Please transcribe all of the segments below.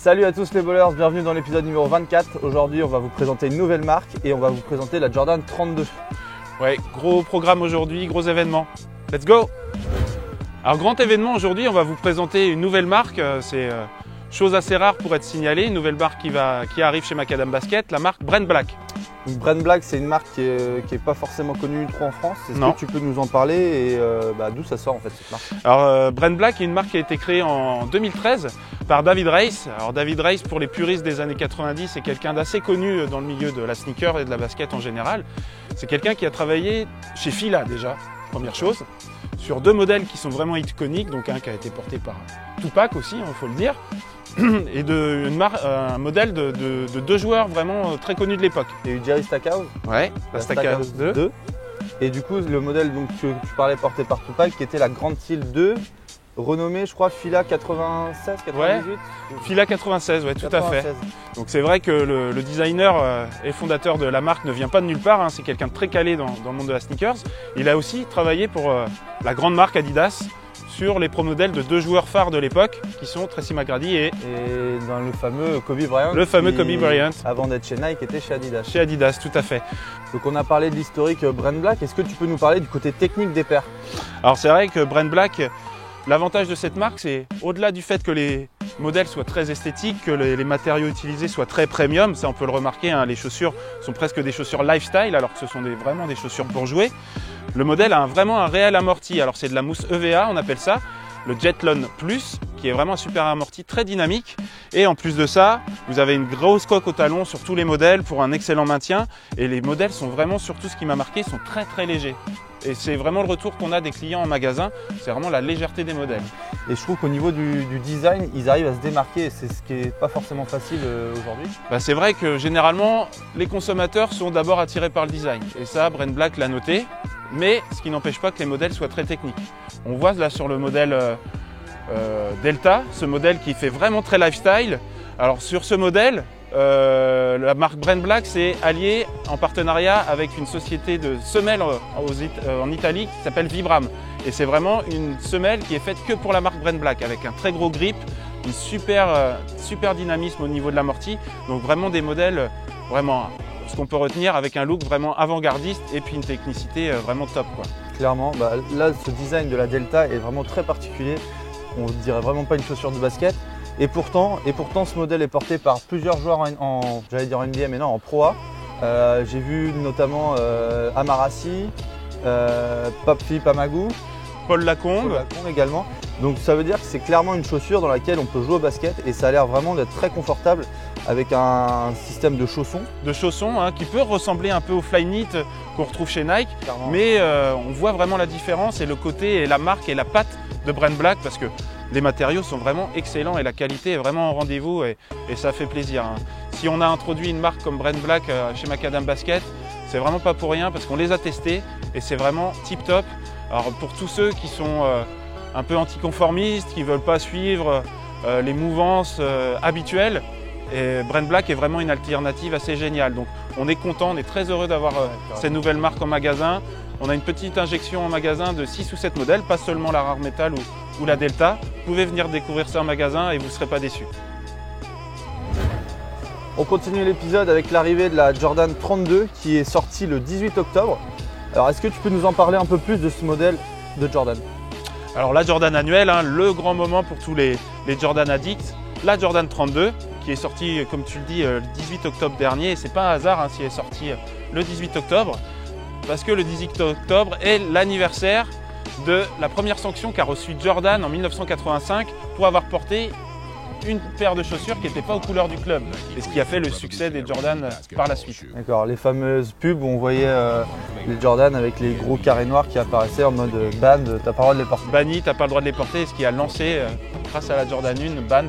Salut à tous les bowlers, bienvenue dans l'épisode numéro 24. Aujourd'hui on va vous présenter une nouvelle marque et on va vous présenter la Jordan 32. Ouais, gros programme aujourd'hui, gros événement. Let's go! Alors grand événement aujourd'hui, on va vous présenter une nouvelle marque. C'est chose assez rare pour être signalée, une nouvelle marque qui arrive chez Macadam Basket, la marque Brent Black. Brent Black, c'est une marque qui est pas forcément connue trop en France. Est-ce que tu peux nous en parler et d'où ça sort en fait cette marque? Alors Brent Black est une marque qui a été créée en 2013 par David Race. Alors David Race, pour les puristes des années 90, c'est quelqu'un d'assez connu dans le milieu de la sneaker et de la basket en général. C'est quelqu'un qui a travaillé chez Fila déjà, première chose, sur deux modèles qui sont vraiment iconiques, donc un qui a été porté par Tupac aussi, il faut le dire, et un modèle de deux joueurs vraiment très connus de l'époque. Il y a eu Jerry Stackhouse. Ouais, la Stackhouse 2. Et du coup, le modèle donc, que tu parlais porté par Tupac, qui était la Grande Seal 2, renommée, je crois, Fila 96, 98 ouais, Fila 96, ouais, tout 96. À fait. Donc c'est vrai que le designer et fondateur de la marque ne vient pas de nulle part, hein, c'est quelqu'un de très calé dans le monde de la sneakers. Il a aussi travaillé pour la grande marque Adidas, sur les pro modèles de deux joueurs phares de l'époque qui sont Tracy McGrady et dans le fameux Kobe Bryant. Le fameux Kobe Bryant. Avant d'être chez Nike, était chez Adidas. Chez Adidas, tout à fait. Donc on a parlé de l'historique Brent Black. Est-ce que tu peux nous parler du côté technique des paires? Alors c'est vrai que Brent Black, l'avantage de cette marque, c'est au-delà du fait que les modèles soient très esthétiques, que les matériaux utilisés soient très premium, ça on peut le remarquer, hein, les chaussures sont presque des chaussures lifestyle alors que ce sont vraiment des chaussures pour jouer. Le modèle a vraiment un réel amorti, alors c'est de la mousse EVA, on appelle ça, le Jetlon Plus, qui est vraiment un super amorti, très dynamique. Et en plus de ça, vous avez une grosse coque au talon sur tous les modèles pour un excellent maintien. Et les modèles sont vraiment, surtout ce qui m'a marqué, sont très très légers. Et c'est vraiment le retour qu'on a des clients en magasin, c'est vraiment la légèreté des modèles. Et je trouve qu'au niveau du design, ils arrivent à se démarquer, c'est ce qui n'est pas forcément facile aujourd'hui. C'est vrai que généralement, les consommateurs sont d'abord attirés par le design. Et ça, Brent Black l'a noté, mais ce qui n'empêche pas que les modèles soient très techniques. On voit là sur le modèle Delta, ce modèle qui fait vraiment très lifestyle. Alors sur ce modèle, la marque Brent Black s'est alliée en partenariat avec une société de semelles en Italie qui s'appelle Vibram. Et c'est vraiment une semelle qui est faite que pour la marque Brent Black, avec un très gros grip, une super dynamisme au niveau de l'amorti. Donc vraiment des modèles, vraiment ce qu'on peut retenir avec un look vraiment avant-gardiste et puis une technicité vraiment top, quoi. Clairement, là ce design de la Delta est vraiment très particulier. On ne dirait vraiment pas une chaussure de basket. Et pourtant, ce modèle est porté par plusieurs joueurs j'allais dire en NBA, mais non, en Pro A. J'ai vu notamment Amarassi, Philippe Amagou, Paul Lacombe également. Donc ça veut dire que c'est clairement une chaussure dans laquelle on peut jouer au basket et ça a l'air vraiment d'être très confortable avec un système de chaussons. De chaussons qui peut ressembler un peu au Flyknit qu'on retrouve chez Nike, clairement. Mais on voit vraiment la différence et le côté et la marque et la patte de Brent Black parce que les matériaux sont vraiment excellents et la qualité est vraiment au rendez-vous et ça fait plaisir. Si on a introduit une marque comme Brent Black chez Macadam Basket, c'est vraiment pas pour rien parce qu'on les a testés et c'est vraiment tip top. Alors pour tous ceux qui sont un peu anticonformistes, qui ne veulent pas suivre les mouvances habituelles, et Brent Black est vraiment une alternative assez géniale. Donc on est content, on est très heureux d'avoir cette nouvelle marque en magasin. On a une petite injection en magasin de 6 ou 7 modèles, pas seulement la Rare Metal ou la Delta. Vous pouvez venir découvrir ça en magasin et vous ne serez pas déçus. On continue l'épisode avec l'arrivée de la Jordan 32 qui est sortie le 18 octobre. Alors est-ce que tu peux nous en parler un peu plus de ce modèle de Jordan? Alors la Jordan annuelle, le grand moment pour tous les Jordan addicts, la Jordan 32 qui est sortie, comme tu le dis, le 18 octobre dernier. Et c'est pas un hasard si elle est sortie le 18 octobre, parce que le 18 octobre est l'anniversaire de la première sanction qu'a reçue Jordan en 1985 pour avoir porté une paire de chaussures qui n'était pas aux couleurs du club. Et ce qui a fait le succès des Jordan par la suite. D'accord, les fameuses pubs où on voyait les Jordan avec les gros carrés noirs qui apparaissaient en mode ban, t'as pas le droit de les porter. Banni, t'as pas le droit de les porter, ce qui a lancé, grâce à la Jordan 1, ban,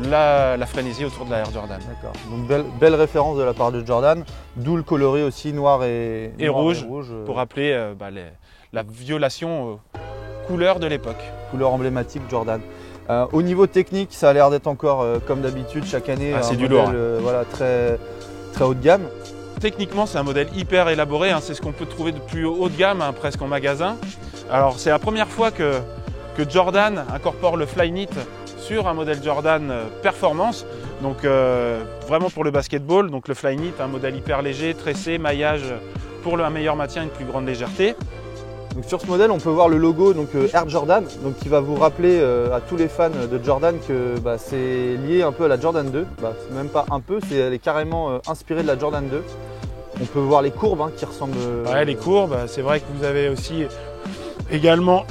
la frénésie autour de la Air Jordan. D'accord, donc belle référence de la part de Jordan, d'où le coloris aussi noir et rouge, pour rappeler la violation couleur de l'époque. Couleur emblématique Jordan. Au niveau technique, ça a l'air d'être encore comme d'habitude chaque année c'est un du modèle lourd. Voilà, très haut de gamme. Techniquement, c'est un modèle hyper élaboré, c'est ce qu'on peut trouver de plus haut de gamme presque en magasin. Alors c'est la première fois que Jordan incorpore le Flyknit sur un modèle Jordan performance, donc vraiment pour le basketball, donc le Flyknit, un modèle hyper léger, tressé, maillage pour un meilleur maintien et une plus grande légèreté. Donc sur ce modèle, on peut voir le logo donc, Air Jordan, donc qui va vous rappeler à tous les fans de Jordan que c'est lié un peu à la Jordan 2. C'est même pas un peu, elle est carrément inspirée de la Jordan 2. On peut voir les courbes qui ressemblent. Ouais, les courbes, c'est vrai que vous avez aussi également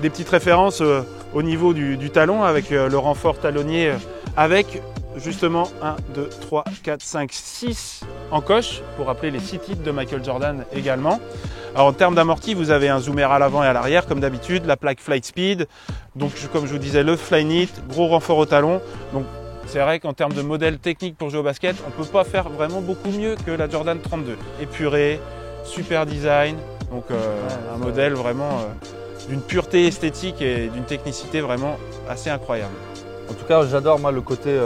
des petites références au niveau du talon avec le renfort talonnier avec justement 1, 2, 3, 4, 5, 6 encoches pour rappeler les 6 titres de Michael Jordan également. Alors en termes d'amorti, vous avez un zoomer à l'avant et à l'arrière comme d'habitude, la plaque Flight Speed, donc comme je vous disais le Flyknit, gros renfort au talon. Donc c'est vrai qu'en termes de modèle technique pour jouer au basket, on ne peut pas faire vraiment beaucoup mieux que la Jordan 32. Épuré, super design, donc un modèle vraiment d'une pureté esthétique et d'une technicité vraiment assez incroyable. En tout cas, j'adore moi le côté,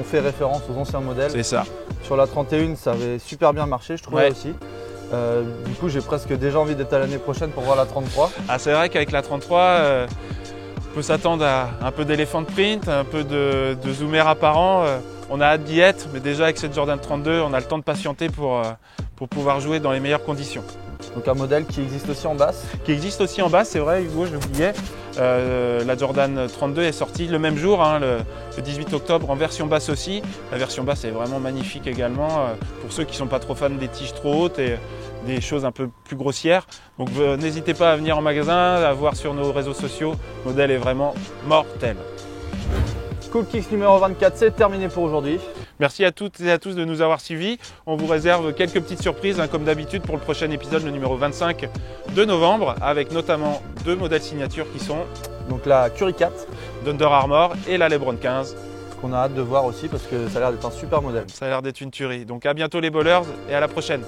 on fait référence aux anciens modèles. C'est ça. Sur la 31, ça avait super bien marché, je trouvais aussi. Du coup, j'ai presque déjà envie d'être à l'année prochaine pour voir la 33. Ah, c'est vrai qu'avec la 33, on peut s'attendre à un peu d'éléphant print, un peu de zoomer apparent. On a hâte d'y être, mais déjà avec cette Jordan 32, on a le temps de patienter pour pouvoir jouer dans les meilleures conditions. Donc un modèle qui existe aussi en basse. Qui existe aussi en basse, c'est vrai Hugo, je l'oubliais. La Jordan 32 est sortie le même jour, le 18 octobre, en version basse aussi. La version basse est vraiment magnifique également, pour ceux qui ne sont pas trop fans des tiges trop hautes et des choses un peu plus grossières. Donc n'hésitez pas à venir en magasin, à voir sur nos réseaux sociaux. Le modèle est vraiment mortel. Cool Kicks numéro 24, c'est terminé pour aujourd'hui. Merci à toutes et à tous de nous avoir suivis. On vous réserve quelques petites surprises, comme d'habitude, pour le prochain épisode, le numéro 25 de novembre, avec notamment 2 modèles signatures qui sont donc la Curry 4 d'Under Armour et la LeBron 15. Qu'on a hâte de voir aussi parce que ça a l'air d'être un super modèle. Ça a l'air d'être une tuerie. Donc à bientôt les bowlers et à la prochaine.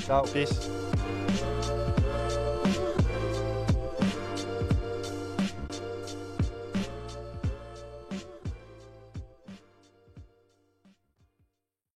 Ciao. Peace.